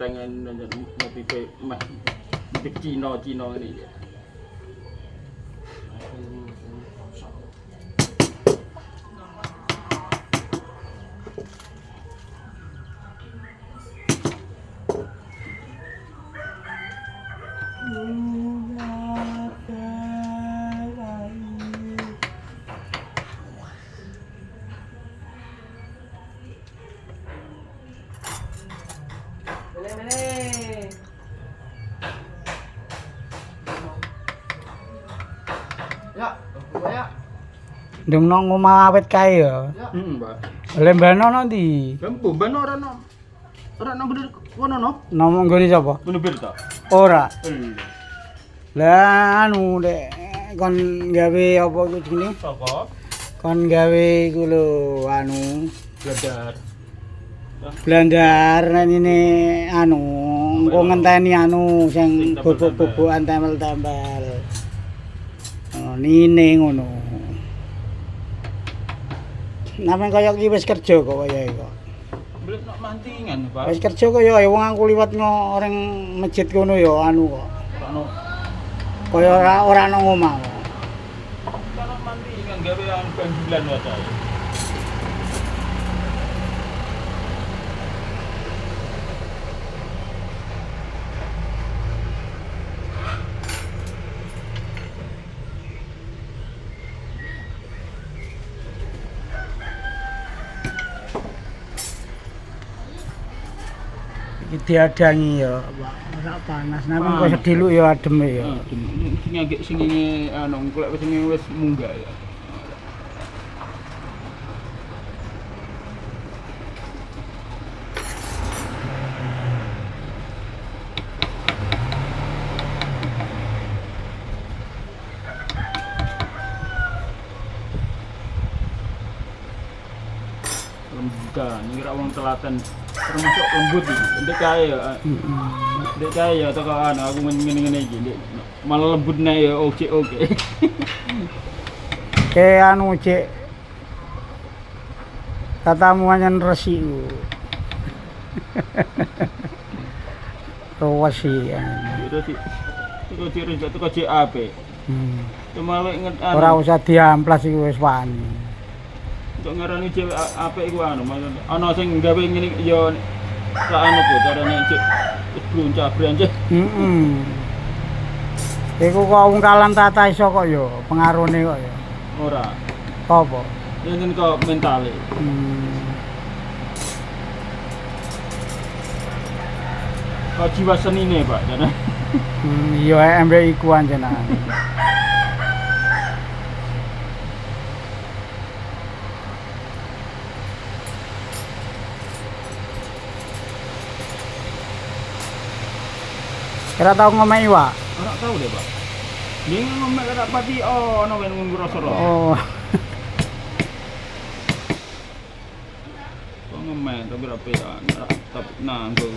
pengen motif motif Cina ini. Ya. Ndung nang omah awet kae ya. Mbak. Lembano ndi? Lembu ben ora no. Ora nang gede kono no. Nomong nggone sapa? Ngono bir ta. Ora. Iya. Lah anu dek kon gawe apa iku jenenge? Sapa? Kon gawe iku lho anu Bladar. blandar ini anu engko ngenteni anu sing bubuk-bubukan tempel-tempel. Oh, nine ngono. Name kaya iki wis kerja kok kaya iki kok. Belum nak mantingan, Pak. Wis kerja kaya wong aku liwat orang masjid kono ya anu kok. Ono Kaya ora nang omah kok. kalau mantingan gawean banjulan wae. Iki diadangi ya, Pak. Ora panas, nang kok sediluk ya adem ya. Sing agek sing anu klek sing wis munggah ya. Lembutan, ini kira wong telaten termasuk lembut iki. Ndek kae ya. Ndek kae ya teko anu aku ngene-ngene iki. Ndek malah lembutne ya oke. Kayak anu cek katamu hanya resi resi ya. Teko ciri teko CAP. Cuma lek inget anu. Ora usah diamplas iku wis wani. Untuk ngarani cewek apik iku anu, maksudnya ana sing gawe ngene ya sak anu ku carane cek bluncah-blancah. Iku kok ungkalan tata iso kok ya pengarune kok ya. Ora. Apa? Yen kok mentale. Kok jiwa senine, Pak, jane. Iya embe iku anjenan. Kira tau ngomai Wak? Ora tau deh, Pak. Dia ngomong kata pati ono ben ngrasa ro. Oh. Kok ngemen tapi rapi tapi nanggung.